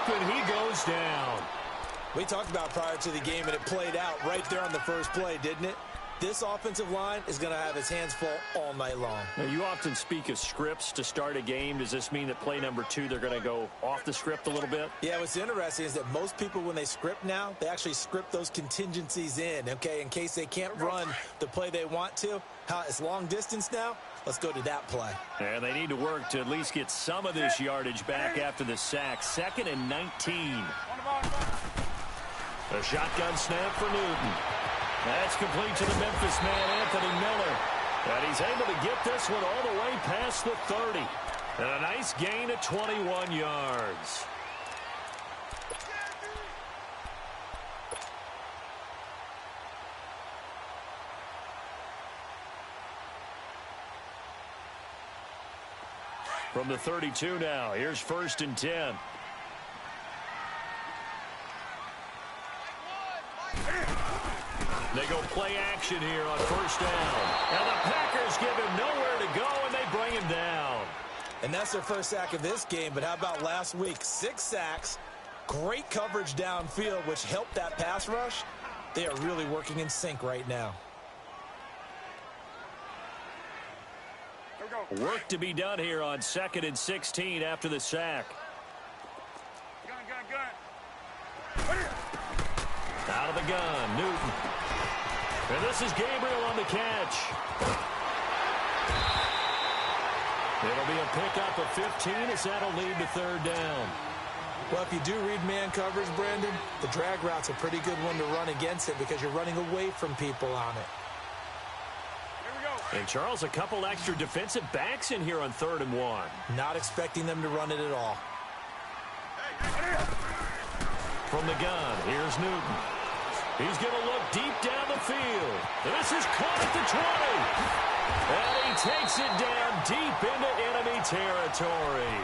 and he goes down. We talked about prior to the game, and it played out right there on the first play, didn't it? This offensive line is going to have his hands full all night long. Now, you often speak of scripts to start a game. Does this mean that play number 2, they're going to go off the script a little bit? Yeah, what's interesting is that most people, when they script now, they actually script those contingencies in, okay, in case they can't run the play they want to. It's long distance now. Let's go to that play. And they need to work to at least get some of this yardage back after the sack. 2nd and 19. A shotgun snap for Newton. That's complete to the Memphis man, Anthony Miller. And he's able to get this one all the way past the 30. And a nice gain of 21 yards. From the 32 now, here's 1st and 10. They go play action here on 1st down. And the Packers give him nowhere to go, and they bring him down. And that's their first sack of this game, but how about last week? 6 sacks, great coverage downfield, which helped that pass rush. They are really working in sync right now. Work to be done here on 2nd and 16 after the sack. Out of the gun, Newton. And this is Gabriel on the catch. It'll be a pickup of 15 as that'll lead to 3rd down. Well, if you do read man coverage, Brandon, the drag route's a pretty good one to run against it because you're running away from people on it. And, Charles, a couple extra defensive backs in here on 3rd and 1. Not expecting them to run it at all. From the gun, here's Newton. He's going to look deep down the field. This is caught at the 20. And he takes it down deep into enemy territory.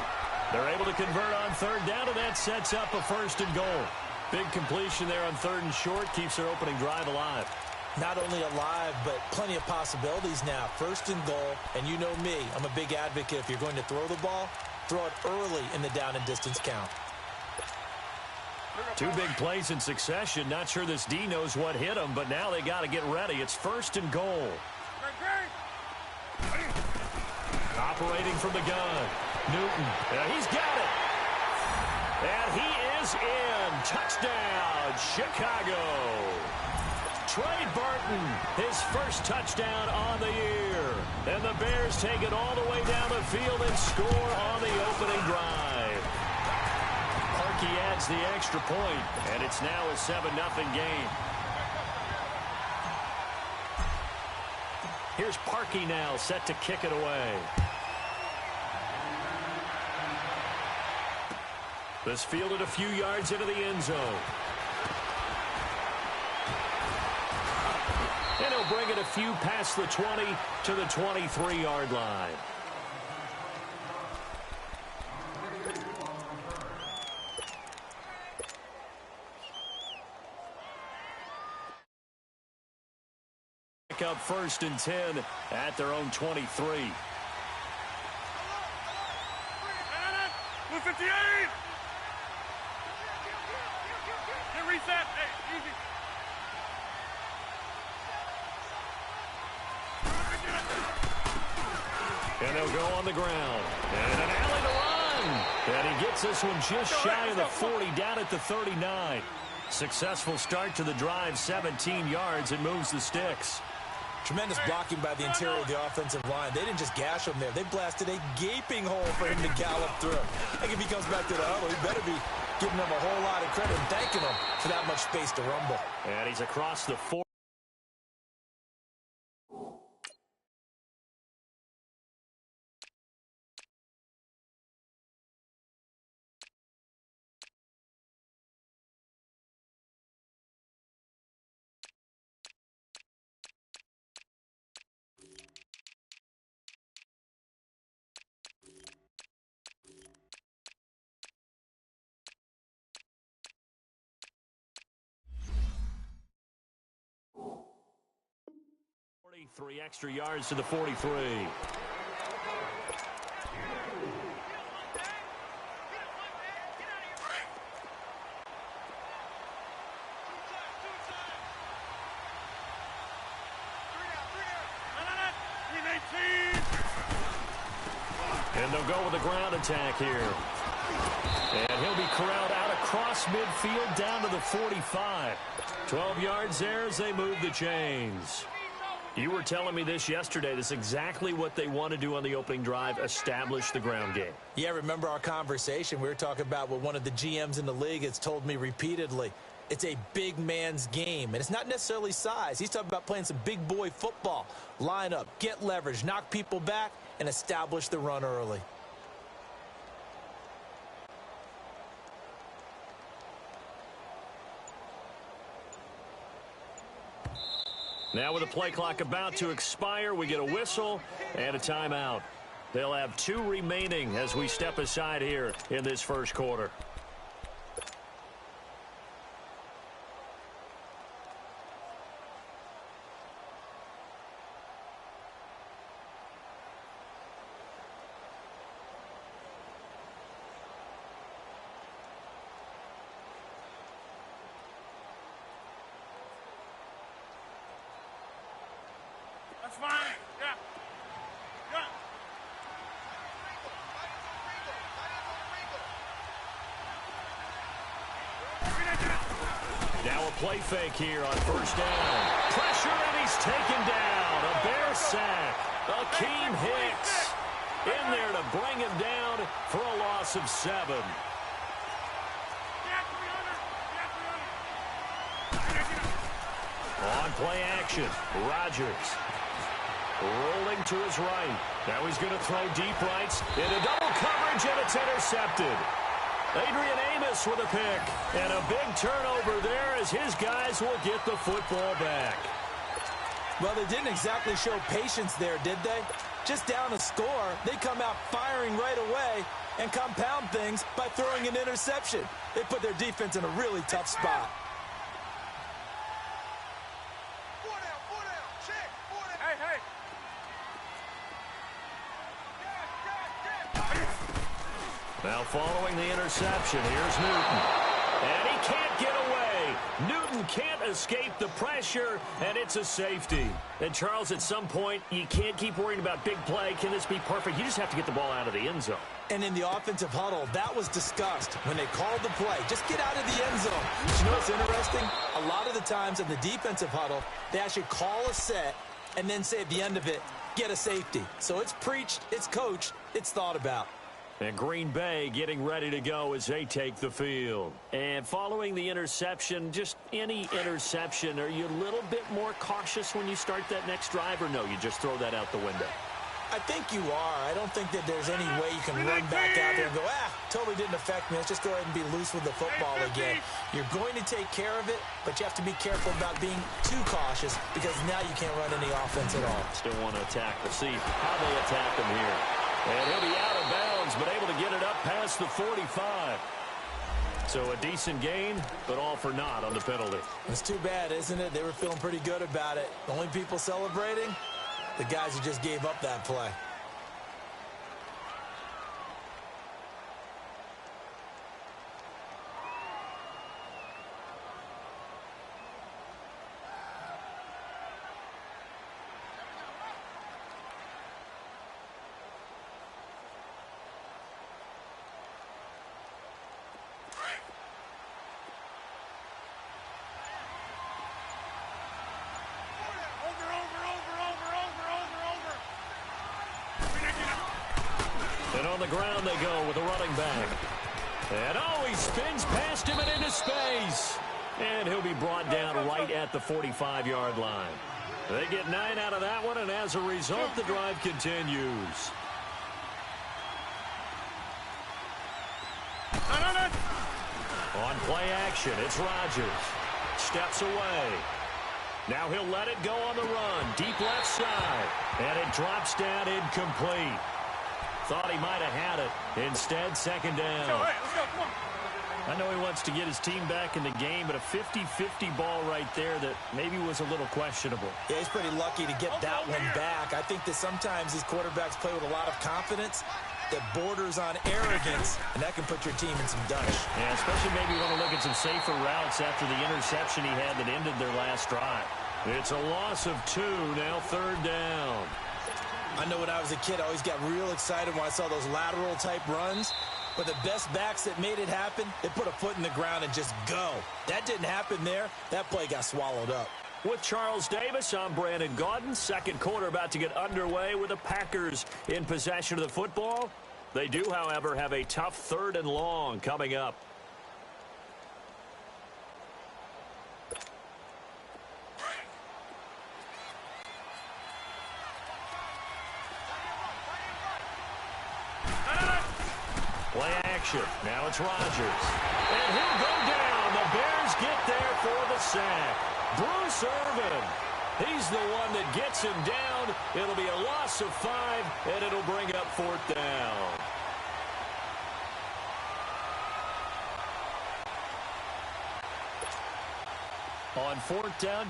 They're able to convert on 3rd down, and that sets up a 1st and goal. Big completion there on 3rd and short keeps their opening drive alive. Not only alive, but plenty of possibilities now. 1st and goal, and you know me, I'm a big advocate. If you're going to throw the ball, throw it early in the down and distance count. 2 big plays in succession. Not sure this D knows what hit him, but now they got to get ready. It's 1st and goal. Operating from the gun. Newton. He's got it. And he is in. Touchdown, Chicago. Trey Burton, his first touchdown on the year. And the Bears take it all the way down the field and score on the opening drive. Parkey adds the extra point, and it's now a 7-0 game. Here's Parkey now set to kick it away. This fielded a few yards into the end zone. And he'll bring it a few past the 20 to the 23-yard line. Pick up 1st and 10 at their own 23. 58! Get reset. Hey, easy. And they'll go on the ground. And an alley to run. And he gets this one just shy of the 40, down at the 39. Successful start to the drive, 17 yards, and moves the sticks. Tremendous blocking by the interior of the offensive line. They didn't just gash him there. They blasted a gaping hole for him to gallop through. I think if he comes back to the huddle, he better be giving them a whole lot of credit and thanking them for that much space to rumble. And he's across the 4. Three extra yards to the 43. And they'll go with a ground attack here. And he'll be corralled out across midfield down to the 45. 12 yards there as they move the chains. You were telling me this yesterday. This is exactly what they want to do on the opening drive, establish the ground game. Yeah, remember our conversation? We were talking about what one of the GMs in the league has told me repeatedly. It's a big man's game, and it's not necessarily size. He's talking about playing some big boy football. Line up, get leverage, knock people back, and establish the run early. Now with the play clock about to expire, we get a whistle and a timeout. They'll have 2 remaining as we step aside here in this first quarter. That's fine. Yeah. Yeah. Now a play fake here on first down. Pressure, and he's taken down. A Bear sack. Akeem Hicks in there to bring him down for a loss of 7. On play action, Rodgers rolling to his right. Now he's going to throw deep rights into double coverage, and it's intercepted. Adrian Amos with a pick, and a big turnover there as his guys will get the football back. Well, they didn't exactly show patience there, did they? Just down a score, they come out firing right away and compound things by throwing an interception. They put their defense in a really tough spot. Now following the interception, here's Newton. And he can't get away. Newton can't escape the pressure, and it's a safety. And, Charles, at some point, you can't keep worrying about big play. Can this be perfect? You just have to get the ball out of the end zone. And in the offensive huddle, that was discussed when they called the play. Just get out of the end zone. But you know what's interesting? A lot of the times in the defensive huddle, they actually call a set and then say at the end of it, get a safety. So it's preached, it's coached, it's thought about. And Green Bay getting ready to go as they take the field. And following the interception, just any interception, are you a little bit more cautious when you start that next drive, or no, you just throw that out the window? I think you are. I don't think that there's any way you can run back out there and go, totally didn't affect me. Let's just go ahead and be loose with the football again. You're going to take care of it, but you have to be careful about being too cautious because now you can't run any offense at all. Still want to attack. We'll see how they attack him here. And he'll be out of bounds, but able to get it up past the 45. So a decent gain, but all for naught on the penalty. It's too bad, isn't it? They were feeling pretty good about it. The only people celebrating, the guys who just gave up that play. And on the ground they go with a running back. And he spins past him and into space. And he'll be brought down right at the 45-yard line. They get 9 out of that one, and as a result, the drive continues. On play action, it's Rodgers. Steps away. Now he'll let it go on the run. Deep left side. And it drops down incomplete. Thought he might have had it. Instead, second down. Let's go, come on. I know he wants to get his team back in the game, but a 50-50 ball right there that maybe was a little questionable. Yeah, he's pretty lucky to get that one back. I think that sometimes these quarterbacks play with a lot of confidence that borders on arrogance, and that can put your team in some dutch. Yeah, especially maybe want to look at some safer routes after the interception he had that ended their last drive. It's a loss of 2, now third down. I know when I was a kid, I always got real excited when I saw those lateral-type runs. But the best backs that made it happen, they put a foot in the ground and just go. That didn't happen there. That play got swallowed up. With Charles Davis, I'm Brandon Gaudin. Second quarter about to get underway with the Packers in possession of the football. They do, however, have a tough 3rd and long coming up. Play action. Now it's Rodgers. And he'll go down. The Bears get there for the sack. Bruce Irvin. He's the one that gets him down. It'll be a loss of 5, and it'll bring up 4th down. On 4th down,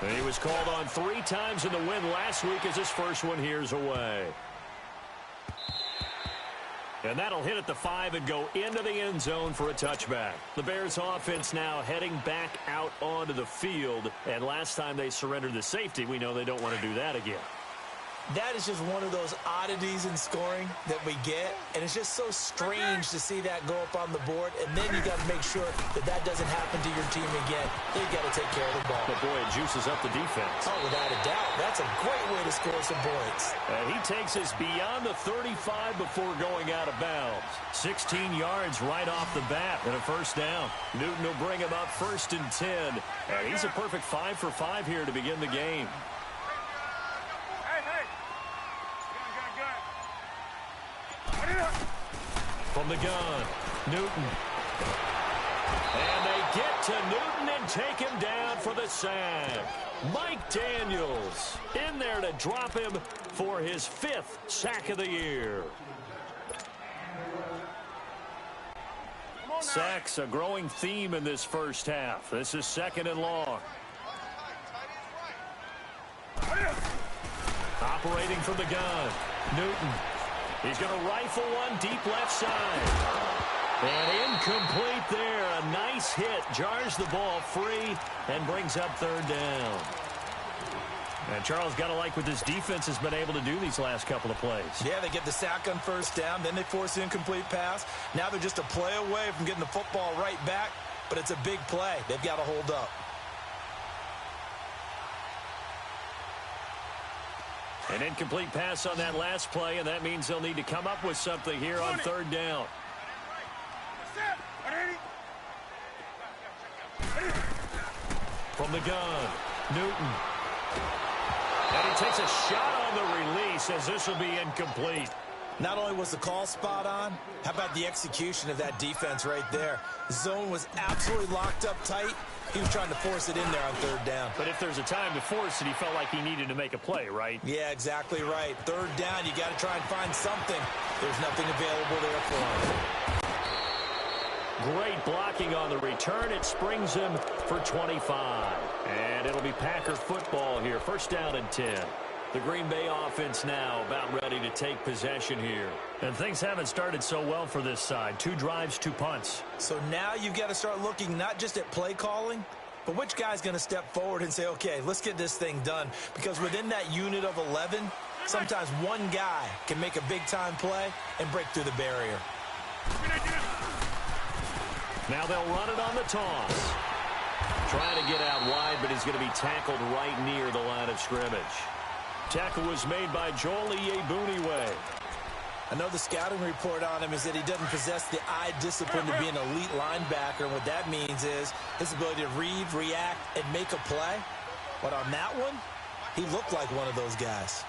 he was called on 3 times in the win last week as his first one here's away. And that'll hit at the 5 and go into the end zone for a touchback. The Bears offense now heading back out onto the field. And last time they surrendered the safety, we know they don't want to do that again. That is just one of those oddities in scoring that we get, and it's just so strange to see that go up on the board, and then you got to make sure that that doesn't happen to your team again. They've got to take care of the ball. But boy, it juices up the defense. Oh, without a doubt. That's a great way to score some points. And he takes us beyond the 35 before going out of bounds. 16 yards right off the bat and a first down. Newton will bring him up 1st and 10. And he's a perfect 5 for 5 here to begin the game. From the gun, Newton. And they get to Newton and take him down for the sack. Mike Daniels in there to drop him for his 5th sack of the year. Sacks, a growing theme in this first half. This is 2nd and long. Operating from the gun, Newton. He's going to rifle one deep left side. And incomplete there. A nice hit. Jars the ball free and brings up 3rd down. And Charles, got to like what this defense has been able to do these last couple of plays. Yeah, they get the sack on 1st down. Then they force the incomplete pass. Now they're just a play away from getting the football right back. But it's a big play. They've got to hold up. An incomplete pass on that last play, and that means they'll need to come up with something here on 3rd down. From the gun, Newton. And he takes a shot on the release as this will be incomplete. Not only was the call spot on, how about the execution of that defense right there? The zone was absolutely locked up tight. He was trying to force it in there on 3rd down. But if there's a time to force it, he felt like he needed to make a play, right? Yeah, exactly right. 3rd down, you got to try and find something. There's nothing available there for him. Great blocking on the return. It springs him for 25. And it'll be Packer football here. 1st down and 10. The Green Bay offense now about ready to take possession here. And things haven't started so well for this side. 2 drives, 2 punts. So now you've got to start looking not just at play calling, but which guy's going to step forward and say, okay, let's get this thing done. Because within that unit of 11, sometimes one guy can make a big-time play and break through the barrier. Now they'll run it on the toss. Trying to get out wide, but he's going to be tackled right near the line of scrimmage. Tackle was made by Joel Iyiegbuniwe. I know the scouting report on him is that he doesn't possess the eye discipline to be an elite linebacker. And what that means is his ability to read, react, and make a play. But on that one, he looked like one of those guys.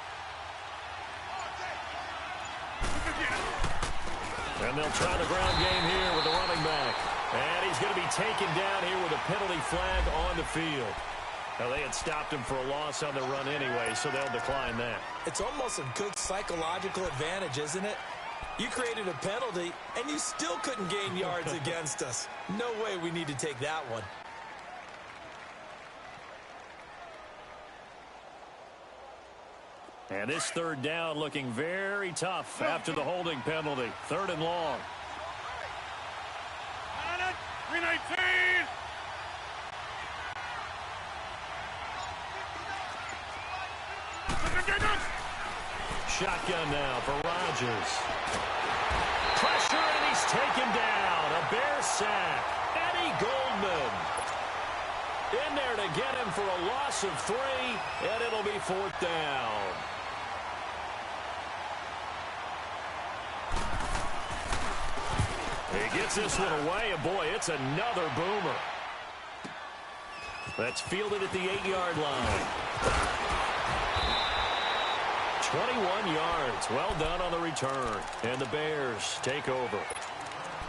And they'll try the ground game here with the running back. And he's going to be taken down here with a penalty flag on the field. Now, they had stopped him for a loss on the run anyway, so they'll decline that. It's almost a good psychological advantage, isn't it? You created a penalty, and you still couldn't gain yards against us. No way we need to take that one. And this 3rd down looking very tough after the holding penalty. 3rd and long. 319. Shotgun now for Rodgers. Pressure, and he's taken down. A Bear sack. Eddie Goldman in there to get him for a loss of 3, and it'll be 4th down. He gets this one away, and boy, it's another boomer. That's fielded at the 8-yard line. 21 yards. Well done on the return. And the Bears take over.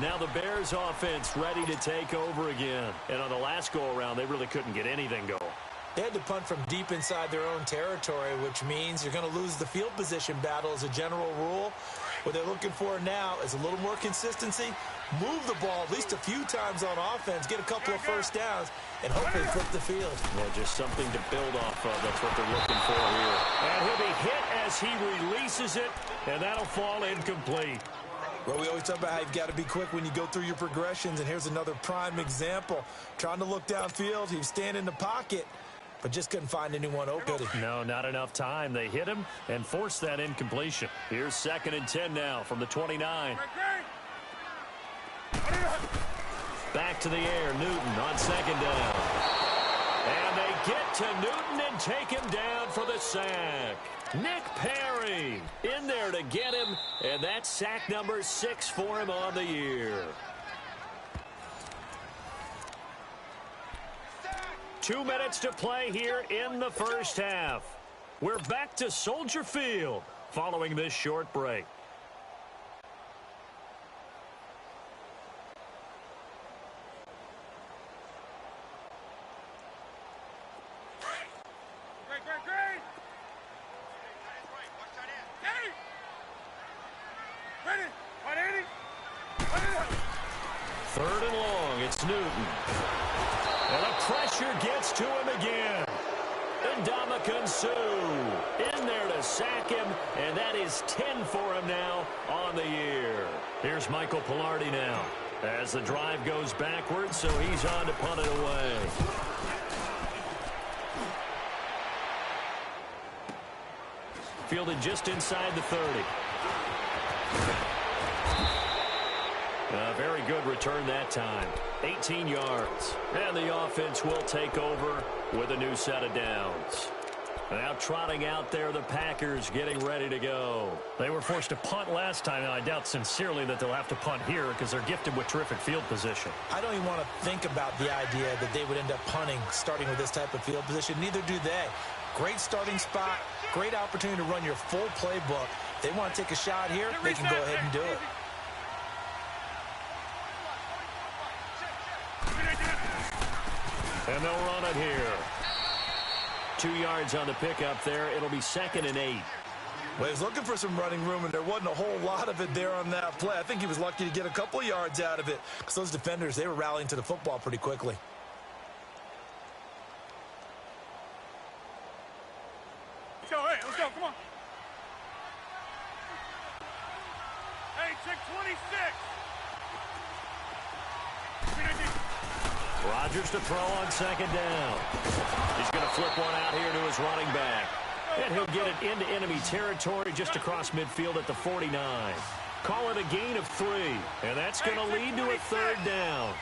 Now the Bears offense ready to take over again. And on the last go-around, they really couldn't get anything going. They had to punt from deep inside their own territory, which means you're going to lose the field position battle as a general rule. What they're looking for now is a little more consistency, move the ball at least a few times on offense, get a couple of first downs, and hopefully flip the field. Yeah, just something to build off of. That's what they're looking for here. And he'll be hit as he releases it, and that'll fall incomplete. Well, we always talk about how you've got to be quick when you go through your progressions, and here's another prime example. Trying to look downfield, he was standing in the pocket, but just couldn't find anyone open. No, not enough time. They hit him and forced that incompletion. Here's 2nd and 10 now from the 29. Back to the air, Newton on 2nd down. And they get to Newton and take him down for the sack. Nick Perry in there to get him, and that's sack number 6 for him on the year. 2 minutes to play here in the first half. We're back to Soldier Field following this short break. Great. Ready. 180. 3rd and long. It's Newton. And the pressure gets to him again. And Ndamukong Suh in there to sack him, and that is 10 for him now on the year. Here's Michael Pilardi now as the drive goes backwards, so he's on to punt it away. Fielded just inside the 30. A very good return that time. 18 yards. And the offense will take over with a new set of downs. Now trotting out there, the Packers getting ready to go. They were forced to punt last time, and I doubt sincerely that they'll have to punt here because they're gifted with terrific field position. I don't even want to think about the idea that they would end up punting starting with this type of field position. Neither do they. Great starting spot, great opportunity to run your full playbook. They want to take a shot here, they can go ahead and do it. And they'll run it here. 2 yards on the pickup there. It'll be 2nd and 8. Well, he was looking for some running room, and there wasn't a whole lot of it there on that play. I think he was lucky to get a couple of yards out of it because those defenders, they were rallying to the football pretty quickly. Let's go, come on. Hey, check 26. Rodgers to throw on 2nd down. He's going to flip one out here to his running back. And he'll get it into enemy territory just across midfield at the 49. Call it a gain of 3. And that's going to lead to a 3rd down.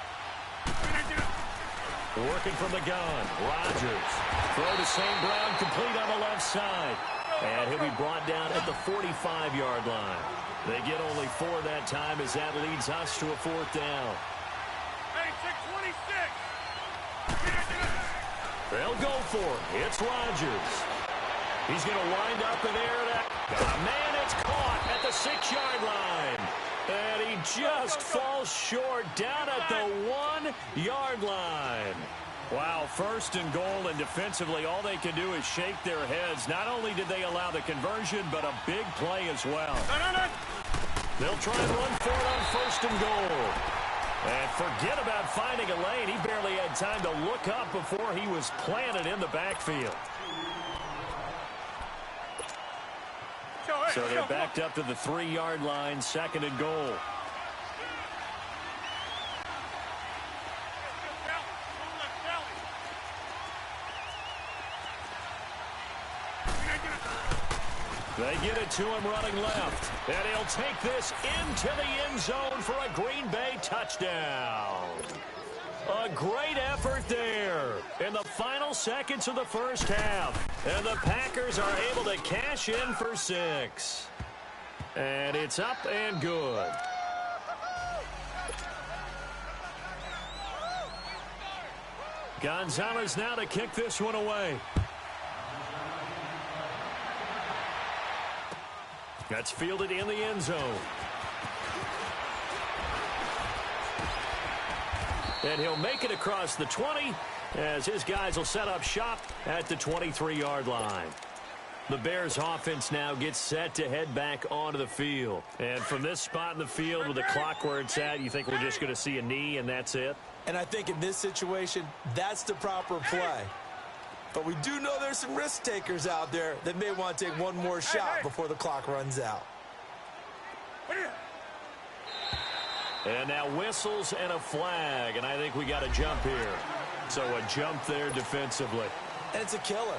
Working from the gun. Rodgers. Throw to St. Brown, complete on the left side. And he'll be brought down at the 45-yard line. They get only 4 that time as that leads us to a 4th down. Hey, check 26. They'll go for it. It's Rodgers. He's going to wind up in there. Man, it's caught at the 6-yard line. And he just falls short down at the 1-yard line. Wow, 1st and goal, and defensively all they can do is shake their heads. Not only did they allow the conversion, but a big play as well. They'll try and run for it on 1st and goal. And forget about finding a lane. He barely had time to look up before he was planted in the backfield. So they're backed up to the 3-yard line, 2nd and goal. They get it to him running left. And he'll take this into the end zone for a Green Bay touchdown. A great effort there in the final seconds of the first half. And the Packers are able to cash in for 6. And it's up and good. Gonzalez now to kick this one away. That's fielded in the end zone. And he'll make it across the 20 as his guys will set up shop at the 23-yard line. The Bears offense now gets set to head back onto the field. And from this spot in the field with the clock where it's at, you think we're just going to see a knee and that's it? And I think in this situation, that's the proper play. But we do know there's some risk takers out there that may want to take one more shot before the clock runs out. And now whistles and a flag, and I think we got a jump here. So a jump there defensively. And it's a killer.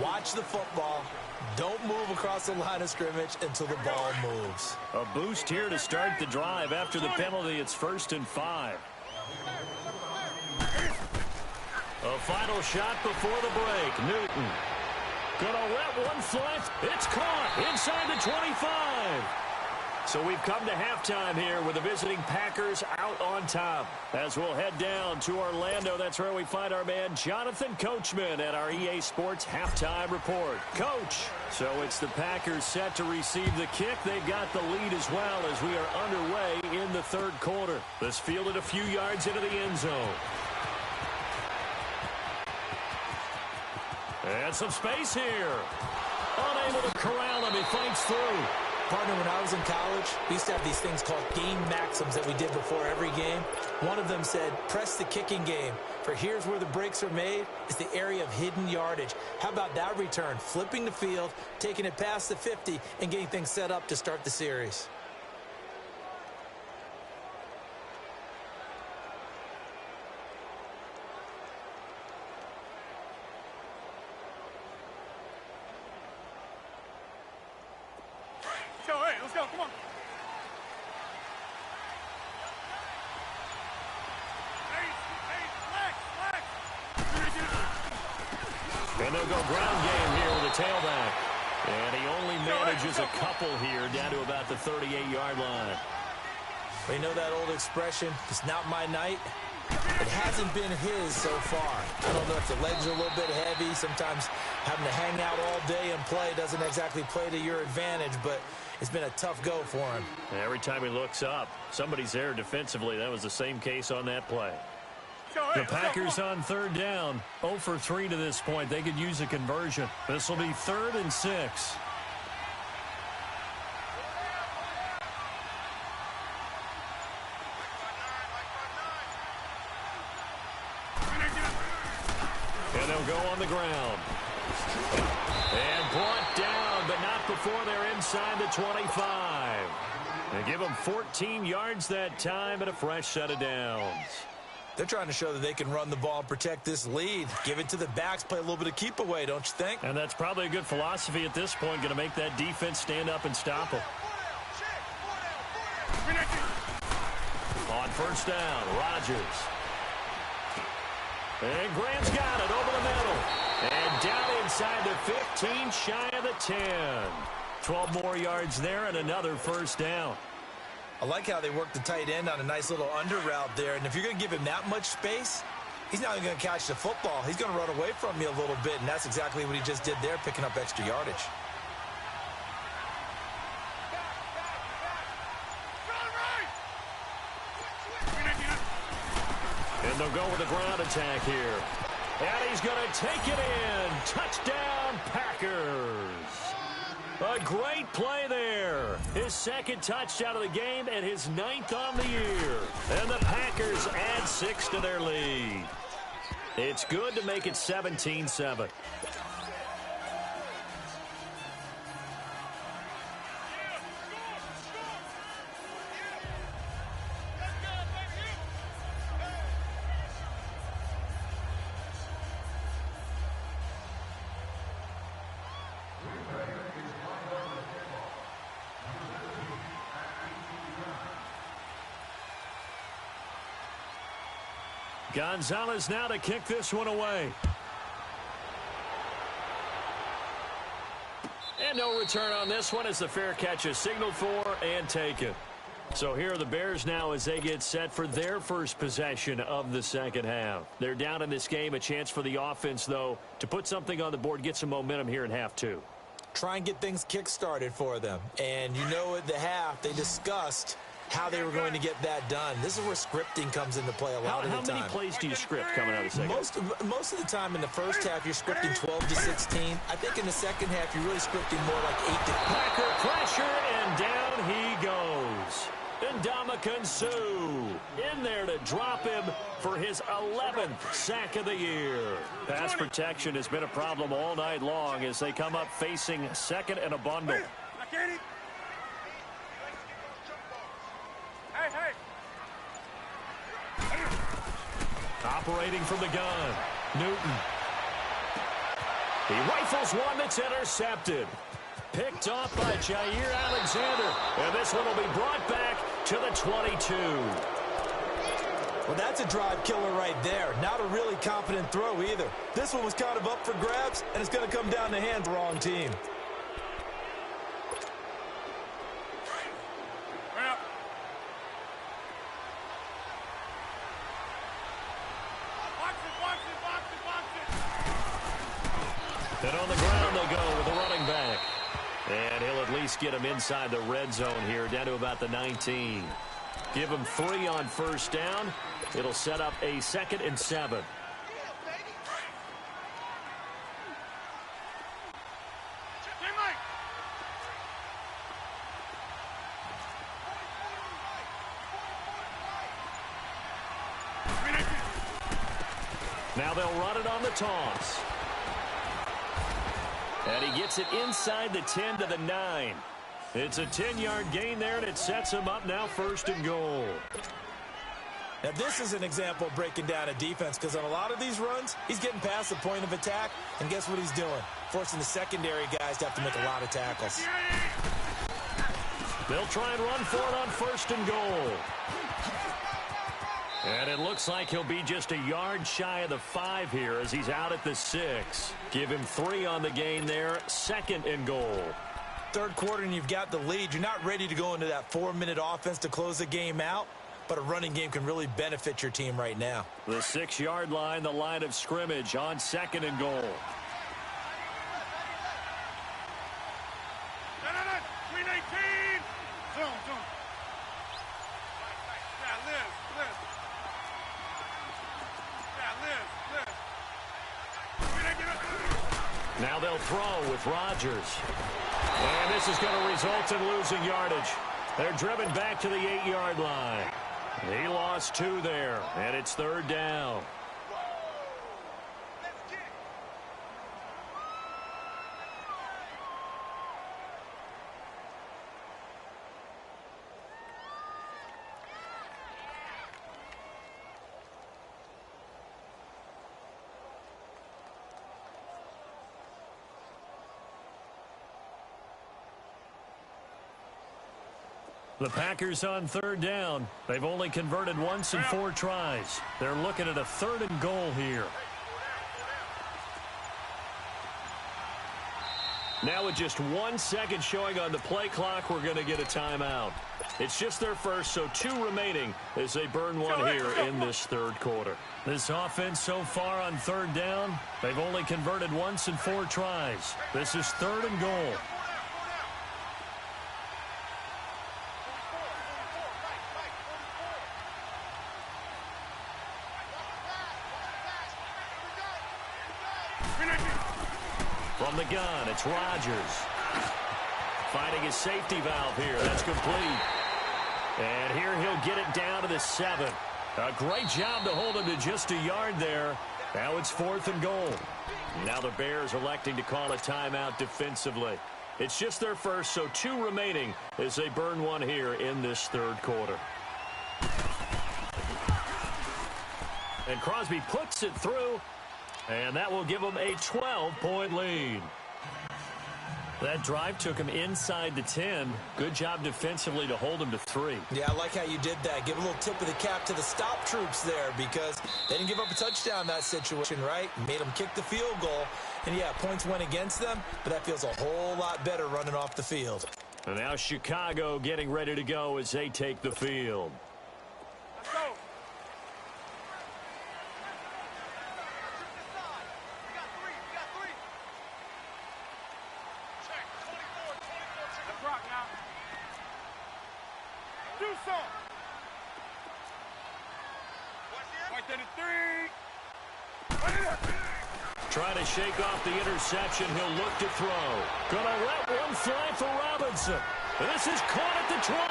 Watch the football. Don't move across the line of scrimmage until the ball moves. A boost here to start the drive after the penalty. It's 1st and 5. A final shot before the break. Newton gonna let one foot. It's caught inside the 25. So we've come to halftime here with the visiting Packers out on top. As we'll head down to Orlando, that's where we find our man Jonathan Coachman at our EA Sports Halftime Report. Coach, so it's the Packers set to receive the kick. They've got the lead as well as we are underway in the third quarter. This fielded a few yards into the end zone. And some space here. Unable to corral him. He fights through. Partner, when I was in college, we used to have these things called game maxims that we did before every game. One of them said, press the kicking game. For here's where the breaks are made, is the area of hidden yardage. How about that return? Flipping the field, taking it past the 50, and getting things set up to start the series. Let's go, come on. And they'll go ground game here with a tailback. And he only manages a couple here down to about the 38-yard line. We know that old expression, it's not my night. It hasn't been his so far. I don't know if the legs are a little bit heavy. Sometimes having to hang out all day and play doesn't exactly play to your advantage, but it's been a tough go for him. Every time he looks up, somebody's there defensively. That was the same case on that play. The Packers on third down, 0 for 3 to this point. They could use a conversion. This will be 3rd and 6. And they'll go on the ground. And brought down, but not before they're inside the 25. They give them 14 yards that time and a fresh set of downs. They're trying to show that they can run the ball and protect this lead. Give it to the backs, play a little bit of keep away, don't you think? And that's probably a good philosophy at this point, going to make that defense stand up and stop them. On first down, Rodgers. And Grant's got it over the middle. And down inside the 15, shy of the 10. 12 more yards there and another first down. I like how they work the tight end on a nice little under route there. And if you're going to give him that much space, he's not even going to catch the football. He's going to run away from you a little bit, and that's exactly what he just did there, picking up extra yardage. And they'll go with a ground attack here. And he's going to take it in. Touchdown, Packers. A great play there. His second touchdown of the game and his 9th on the year. And the Packers add 6 to their lead. It's good to make it 17-7. Gonzalez now to kick this one away. And no return on this one as the fair catch is signaled for and taken. So here are the Bears now as they get set for their first possession of the second half. They're down in this game. A chance for the offense, though, to put something on the board, get some momentum here in half two. Try and get things kick-started for them. And you know at the half, they discussed how they were going to get that done. This is where scripting comes into play a lot of the time. How many plays do you script coming out of the second half? Most of the time in the first half, you're scripting 12 to 16. I think in the second half, you're really scripting more like 8 to 10. Packer pressure, and down he goes. Ndamukong Suh in there to drop him for his 11th sack of the year. Pass protection has been a problem all night long as they come up facing second and a bundle. Operating from the gun, Newton. He rifles one that's intercepted. Picked off by Jair Alexander. And this one will be brought back to the 22. Well, that's a drive killer right there. Not a really confident throw either. This one was kind of up for grabs, and it's going to come down to hand the wrong team. And on the ground they go with the running back. And he'll at least get him inside the red zone here, down to about the 19. Give him 3 on first down. It'll set up a 2nd and 7. Now they'll run it on the toss. And he gets it inside the 10 to the 9. It's a 10-yard gain there, and it sets him up now 1st and goal. Now, this is an example of breaking down a defense because on a lot of these runs, he's getting past the point of attack, and guess what he's doing? Forcing the secondary guys to have to make a lot of tackles. They'll try and run for it on 1st and goal. And it looks like he'll be just a yard shy of the 5 here as he's out at the 6. Give him 3 on the gain there, 2nd and goal. Third quarter and you've got the lead. You're not ready to go into that 4-minute offense to close the game out, but a running game can really benefit your team right now. The 6-yard line, the line of scrimmage on 2nd and goal. Green 18! Zoom. Yeah, Liz. Now they'll throw with Rodgers. And this is going to result in losing yardage. They're driven back to the 8-yard line. He lost 2 there, and it's 3rd down. The Packers on 3rd down. They've only converted once in 4 tries. They're looking at a 3rd and goal here. Now with just 1 second showing on the play clock, we're going to get a timeout. It's just their first, so 2 remaining as they burn one here in this 3rd quarter. This offense so far on 3rd down, they've only converted once in 4 tries. This is 3rd and goal. From the gun, it's Rodgers. Finding his safety valve here. That's complete. And here he'll get it down to the 7. A great job to hold him to just a yard there. Now it's 4th and goal. Now the Bears electing to call a timeout defensively. It's just their first, so 2 remaining as they burn one here in this 3rd quarter. And Crosby puts it through. And that will give them a 12-point lead. That drive took him inside the 10. Good job defensively to hold him to 3. Yeah, I like how you did that. Give a little tip of the cap to the stop troops there because they didn't give up a touchdown in that situation, right? Made them kick the field goal. And, yeah, points went against them, but that feels a whole lot better running off the field. And now Chicago getting ready to go as they take the field. Let's go. Trying to shake off the interception. He'll look to throw. Gonna let one fly for Robinson. And this is caught at the 20.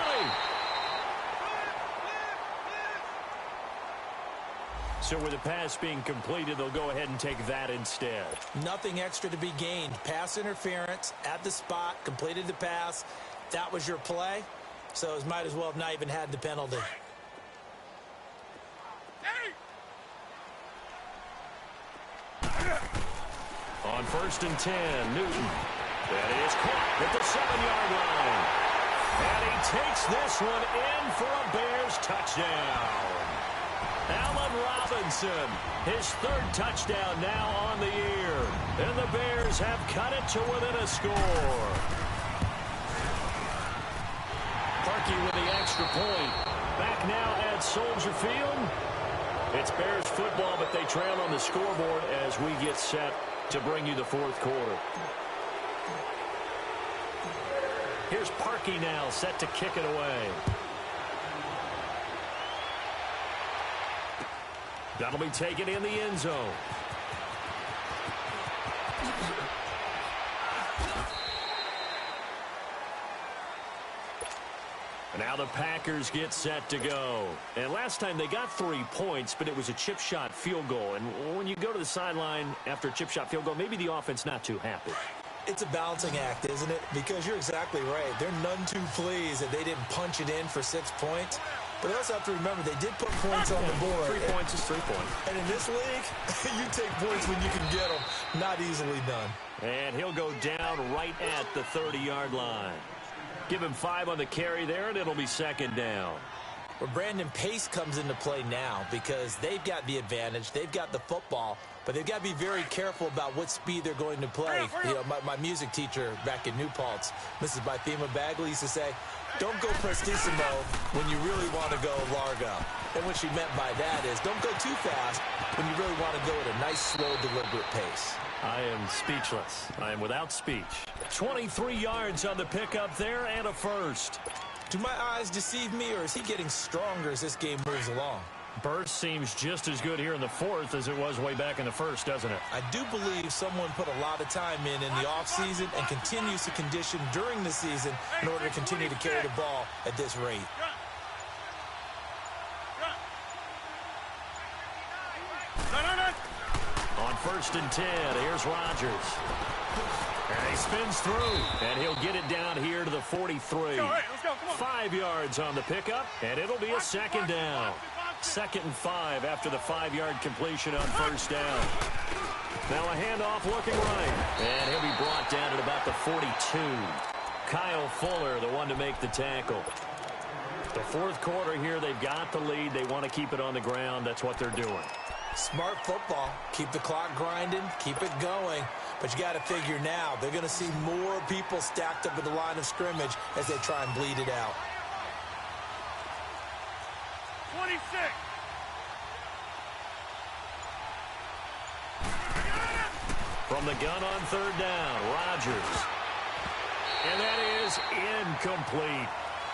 So with the pass being completed, they'll go ahead and take that instead. Nothing extra to be gained. Pass interference at the spot, completed the pass. That was your play. So it might as well have not even had the penalty. On 1st and 10, Newton. That is caught at the 7-yard line. And he takes this one in for a Bears touchdown. Allen Robinson, his 3rd touchdown now on the year. And the Bears have cut it to within a score. Parkey with the extra point. Back now at Soldier Field. It's Bears football, but they trail on the scoreboard as we get set to bring you the 4th quarter. Here's Parkey now set to kick it away. That'll be taken in the end zone. Now the Packers get set to go. And last time they got 3 points, but it was a chip shot field goal. And when you go to the sideline after a chip shot field goal, maybe the offense not too happy. It's a balancing act, isn't it? Because you're exactly right. They're none too pleased that they didn't punch it in for 6 points. But they also have to remember they did put points on the board. 3 points is 3 points. And in this league, you take points when you can get them. Not easily done. And he'll go down right at the 30-yard line. Give him 5 on the carry there, and it'll be 2nd down. Well, Brandon, pace comes into play now because they've got the advantage. They've got the football, but they've got to be very careful about what speed they're going to play. You know, my music teacher back in New Paltz, Mrs. Bythema Bagley, used to say, don't go prestissimo when you really want to go largo. And what she meant by that is don't go too fast when you really want to go at a nice, slow, deliberate pace. I am speechless. I am without speech. 23 yards on the pickup there and a first. Do my eyes deceive me, or is he getting stronger as this game moves along? Burst seems just as good here in the 4th as it was way back in the 1st, doesn't it? I do believe someone put a lot of time in the offseason and continues to condition during the season in order to continue to carry the ball at this rate. On 1st and 10, here's Rodgers. And he spins through, and he'll get it down here to the 43. 5 yards on the pickup, and it'll be a 2nd down. 2nd and 5 after the 5-yard completion on 1st down. Now a handoff looking right, and he'll be brought down at about the 42. Kyle Fuller, the one to make the tackle. The 4th quarter here, they've got the lead. They want to keep it on the ground. That's what they're doing. Smart football. Keep the clock grinding, keep it going. But you got to figure now, they're going to see more people stacked up at the line of scrimmage as they try and bleed it out. 26. From the gun on 3rd down, Rodgers. And that is incomplete.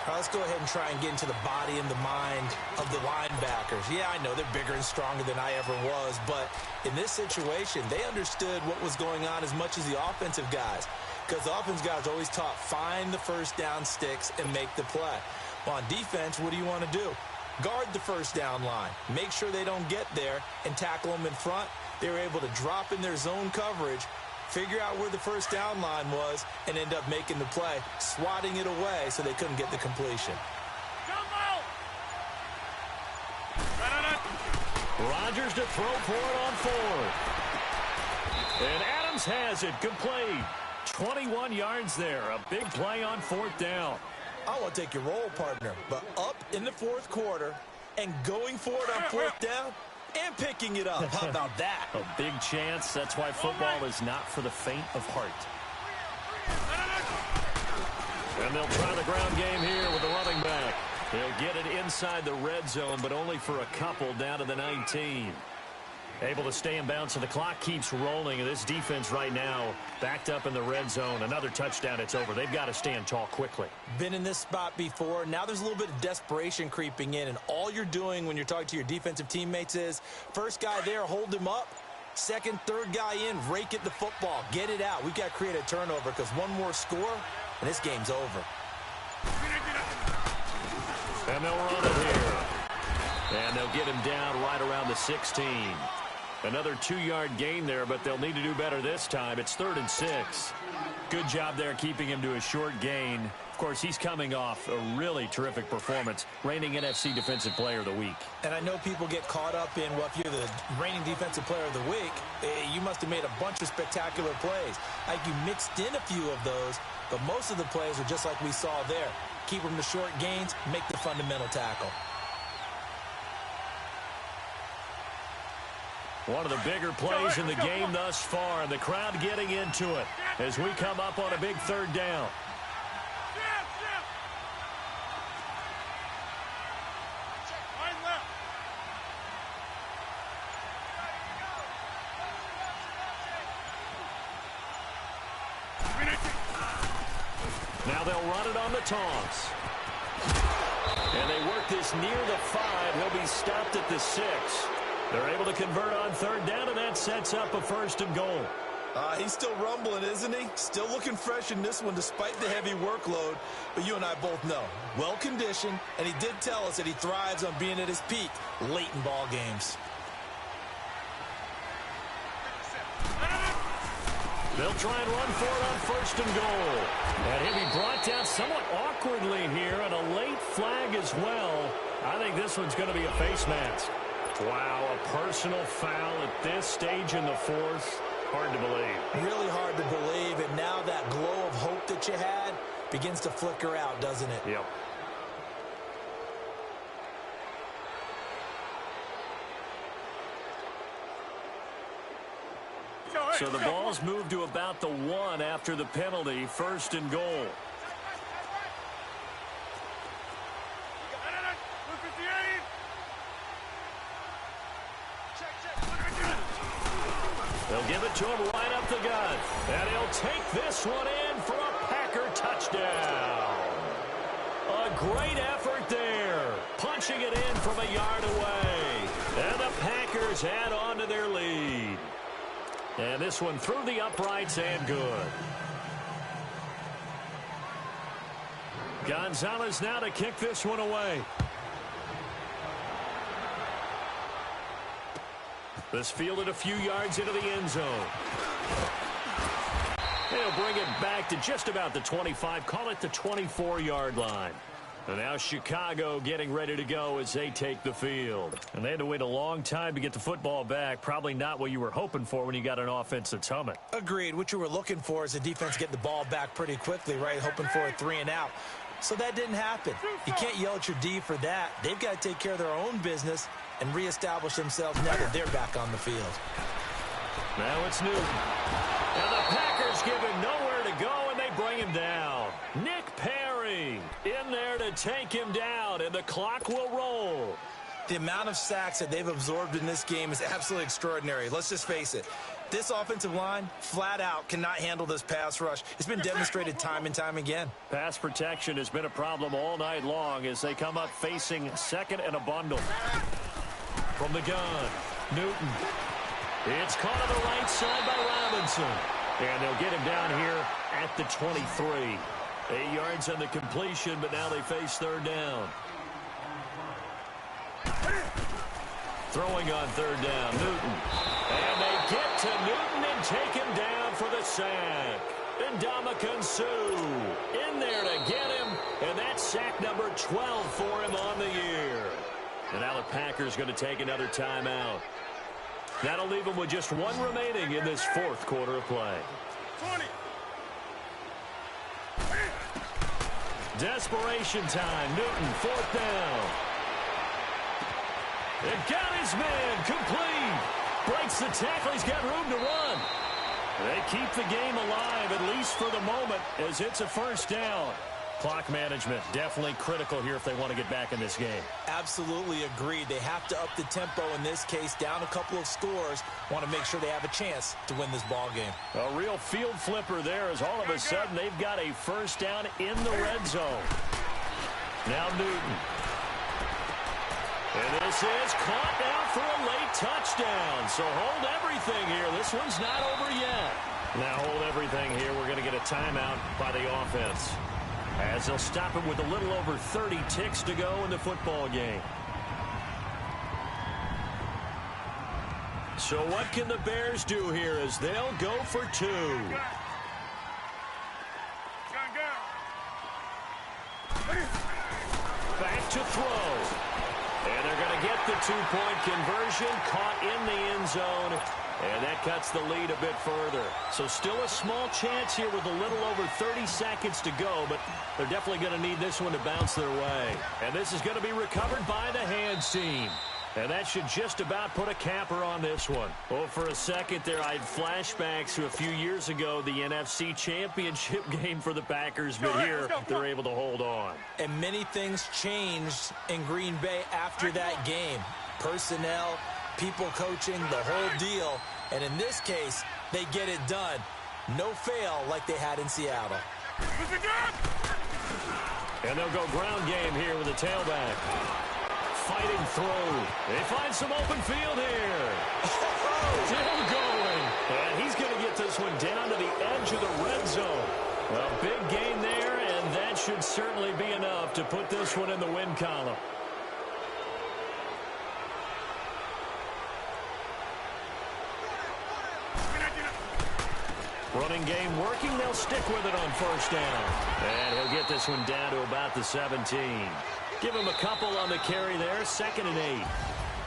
Let's go ahead and try and get into the body and the mind of the linebackers. Yeah, I know they're bigger and stronger than I ever was, but in this situation, they understood what was going on as much as the offensive guys, because the offensive guys are always taught, find the 1st down sticks and make the play. Well, on defense, what do you want to do? Guard the 1st down line. Make sure they don't get there and tackle them in front. They were able to drop in their zone coverage, figure out where the 1st down line was, and end up making the play, swatting it away so they couldn't get the completion. Rodgers to throw for it on 4th. And Adams has it complete 21 yards there. A big play on 4th down. I want to take your role, partner, but up in the 4th quarter and going for it on 4th down and picking it up. How about that? A big chance. That's why football is not for the faint of heart. And they'll try the ground game here with the running back. He'll get it inside the red zone, but only for a couple down to the 19. Able to stay in bounds, so the clock keeps rolling. And this defense right now backed up in the red zone. Another touchdown, it's over. They've got to stand tall quickly. Been in this spot before. Now there's a little bit of desperation creeping in, and all you're doing when you're talking to your defensive teammates is first guy there, hold him up. Second, third guy in, rake at the football. Get it out. We've got to create a turnover because one more score, and this game's over. And they'll run it here. And they'll get him down right around the 16. Another 2-yard gain there, but they'll need to do better this time. It's 3rd and 6. Good job there keeping him to a short gain. Of course, he's coming off a really terrific performance, reigning NFC Defensive Player of the Week. And I know people get caught up in, well, if you're the reigning Defensive Player of the Week, you must have made a bunch of spectacular plays. Like you mixed in a few of those, but most of the plays are just like we saw there. Keep them to short gains, make the fundamental tackle. One of the bigger plays in the game thus far, and the crowd getting into it as we come up on a big 3rd down. Now they'll run it on the toss. And they work this near the 5. He'll be stopped at the 6. They're able to convert on 3rd down, and that sets up a 1st and goal. He's still rumbling, isn't he? Still looking fresh in this one despite the heavy workload. But you and I both know, well-conditioned, and he did tell us that he thrives on being at his peak late in ball games. They'll try and run for it on 1st and goal. And he'll be brought down somewhat awkwardly here, and a late flag as well. I think this one's going to be a face mask. Wow, a personal foul at this stage in the 4th. Hard to believe. Really hard to believe, and now that glow of hope that you had begins to flicker out, doesn't it? Yep. So the ball's moved to about the 1 after the penalty. 1st and goal. They'll give it to him right up the gut. And he'll take this one in for a Packer touchdown. A great effort there. Punching it in from a yard away. And the Packers add on to their lead. And this one through the uprights and good. Gonzalez now to kick this one away. This fielded a few yards into the end zone. They'll bring it back to just about the 25. Call it the 24-yard line. And now Chicago getting ready to go as they take the field. And they had to wait a long time to get the football back. Probably not what you were hoping for when you got an offense that's humming. Agreed. What you were looking for is the defense get the ball back pretty quickly, right? Hoping for a 3 and out. So that didn't happen. You can't yell at your D for that. They've got to take care of their own business and reestablish themselves now that they're back on the field. Now it's Newton. And the Packers give him nowhere to go, and they bring him down. Nick Perry in there to take him down, and the clock will roll. The amount of sacks that they've absorbed in this game is absolutely extraordinary. Let's just face it. This offensive line, flat out, cannot handle this pass rush. It's been demonstrated time and time again. Pass protection has been a problem all night long as they come up facing second and a bundle. From the gun, Newton. It's caught on the right side by Robinson. And they'll get him down here at the 23. 8 yards on the completion, but now they face 3rd down. Throwing on 3rd down, Newton. And they get to Newton and take him down for the sack. And Ndamukong Suh in there to get him. And that's sack number 12 for him on the year. And now the Packers going to take another timeout. That'll leave them with just 1 remaining in this 4th quarter of play. 20. Desperation time. Newton, fourth down. It got his man complete. Breaks the tackle. He's got room to run. They keep the game alive, at least for the moment, as it's a first down. Clock management, definitely critical here if they want to get back in this game. Absolutely agreed. They have to up the tempo in this case, down a couple of scores. Want to make sure they have a chance to win this ball game. A real field flipper there as all of a sudden they've got a first down in the red zone. Now Newton. And this is caught now for a late touchdown. So hold everything here. This one's not over yet. Now hold everything here. We're going to get a timeout by the offense, as they'll stop it with a little over 30 ticks to go in the football game. So what can the Bears do here as they'll go for two? Back to throw. And they're going to get the two-point conversion, caught in the end zone. And that cuts the lead a bit further. So still a small chance here with a little over 30 seconds to go, but they're definitely going to need this one to bounce their way. And this is going to be recovered by the hands team. And that should just about put a capper on this one. Oh, for a second there, I had flashbacks to a few years ago, the NFC Championship game for the Packers, but here they're able to hold on. And many things changed in Green Bay after that game. Personnel, people coaching, the whole deal. And in this case, they get it done. No fail like they had in Seattle. And they'll go ground game here with the tailback. Fighting through. They find some open field here. Still going. And he's going to get this one down to the edge of the red zone. A big gain there, and that should certainly be enough to put this one in the win column. Running game working. They'll stick with it on first down. And he'll get this one down to about the 17. Give him a couple on the carry there, 2nd and 8.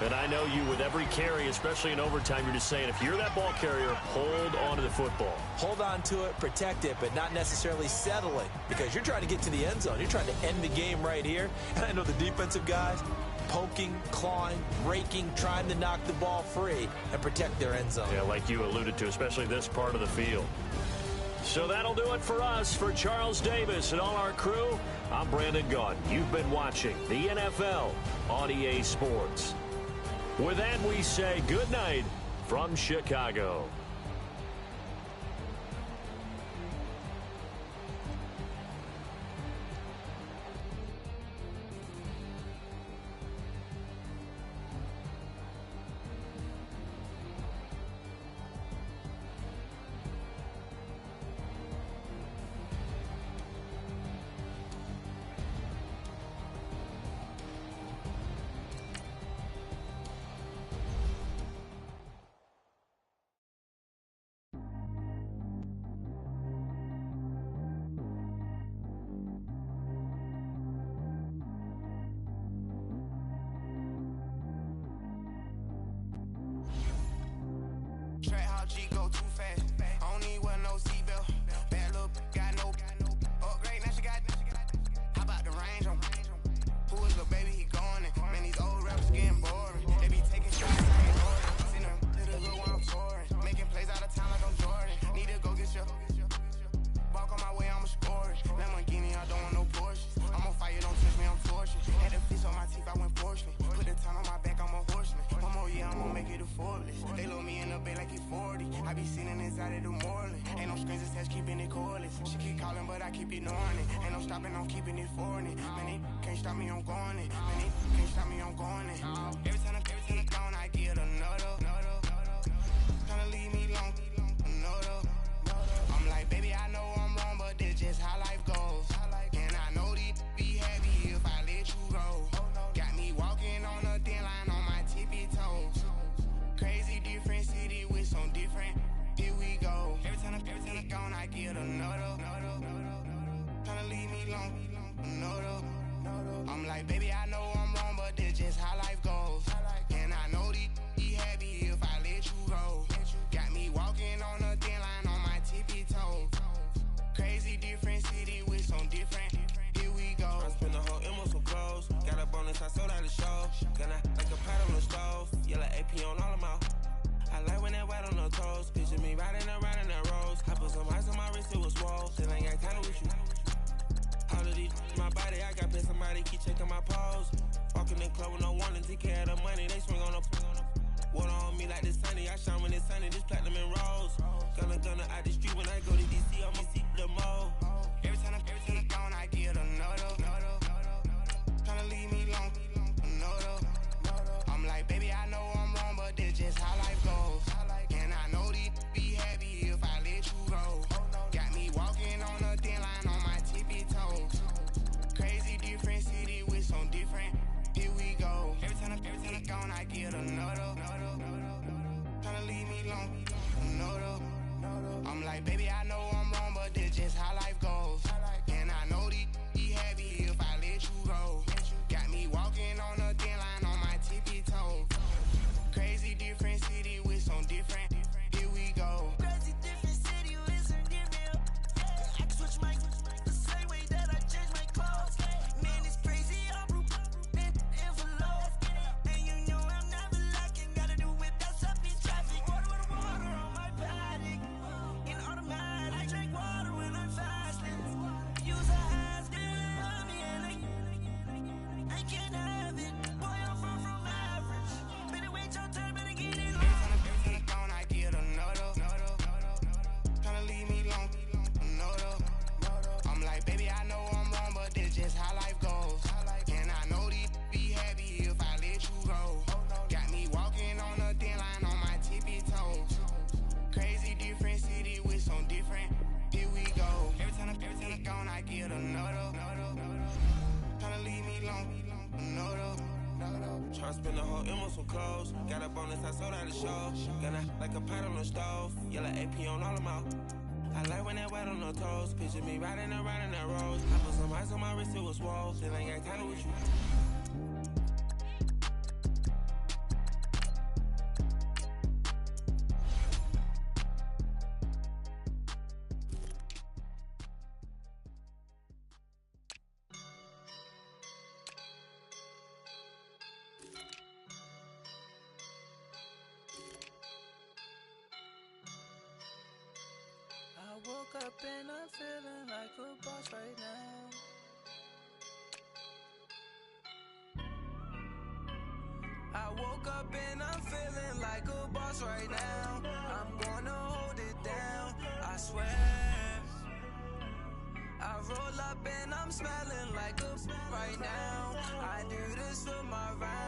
And I know you, with every carry, especially in overtime, you're just saying, if you're that ball carrier, hold on to the football. Hold on to it, protect it, but not necessarily settling, because you're trying to get to the end zone. You're trying to end the game right here. And I know the defensive guys, poking, clawing, raking, trying to knock the ball free and protect their end zone. Yeah, like you alluded to, especially this part of the field. So that'll do it for us. For Charles Davis and all our crew, I'm Brandon Gaudin. You've been watching the NFL on EA Sports. With that, we say good night from Chicago. Track how G go too fast. I don't need wear no seatbelt. Bad little got no upgrade. Now she got. How about the range on? Who is the baby? He going in. Man, these old rappers getting boring. They be taking shots. I ain't boring. Seen them to the hood when I'm touring. Making plays out of town like I'm Jordan. Need to go get your. Walk on my way, I'ma score it. Lamborghini, I don't want no Porsche. I'm on fire, don't touch me, I'm torching. Had the fish on my teeth, I went fortunate. Put the time on my back, I'm a horseman. One more year, I'm gonna make it a Forbes. They load me in the bay like he's 40. I be sitting inside of the Moreland. Ain't no strings attached, keeping it cordless. She keep calling, but I keep ignoring it. Ain't no stopping, I'm keeping it for it. Man, they can't stop me, I'm going it. Man, they can't stop me, I'm going it. Every time I gone, I get another. Tryna leave me long, another. I'm like, baby, I know I'm wrong, but that's just how life goes. And I know these be happy if I let you go. Got me walking on a thin line on my tippy toes. Crazy different city with some different. Here we go. Every time I gone, I get another. Tryna leave me long, another. I'm like, baby, I know I'm wrong, but that's just how life goes. And I know these be happy if I let you go. Got me walking on a thin line on my tippy toes. Crazy different city with some different. Here we I sold out the show. Gonna like a pot on the stove. Yellow AP on all of my. I like when that white on the toes. Picture me riding around in that rose. I put some ice on my wrist, it was swole. Still ain't got time with you. All of these, my body, I got pissed. Somebody keep checking my pose. Walking in club with no warning, take care of the money. They swing on the water on me like the sunny. I shine when it's sunny, this platinum and rose. Gonna out the street when I go to DC, I'ma see the mode. Every time I'm gone, I get a noto. Tryna leave me alone, noto. I'm like, baby, I know I'm wrong, but that's just how life goes. And I know these be happy if I let you go. Got me walking on a thin line on my tippy toes. Crazy different city with some different. Here we go. Every time I'm gone, I get a noto. Tryna leave me alone, noto. I'm like, baby, I know I'm wrong, but that's just how life goes. And I know these be happy if I let you go. Got me walking on a thin line on my tippy toes. Crazy different city with some different. Here we go. Crazy different city with some different. I can switch my the same way that I change my clothes. Man, it's crazy. I'm broke in envelope. And you know I'm never lacking. Gotta do it, that's up in traffic. Water on my paddock. In automatic. I drink water when I'm fasting. Use a ass, on me and I can't have it. Boy, I'm far from average. Better wait your turn, better get it Every time I'm gone, I get a noto. Tryna leave me alone, noto. I'm like, baby, I know I'm wrong, but that's just how life goes. And I know these be happy if I let you go. Got me walking on a thin line on my tippy toes. Crazy different city with some different. Here we go. Every time I'm gone, I get a noto. Tryna leave me alone, noto. Tryna spend the whole M on some clothes. Got a bonus, I sold out the show. Gonna like a pot on the stove. Yellow AP on all of my. I like when that white on the toes. Picture me riding around in that rose. I put some ice on my wrist, it was swole. Still ain't got time with you. I woke up and I'm feeling like a boss right now. I woke up and I'm feeling like a boss right now. I'm gonna hold it down, I swear. I roll up and I'm smelling like a right now. I do this for my ride.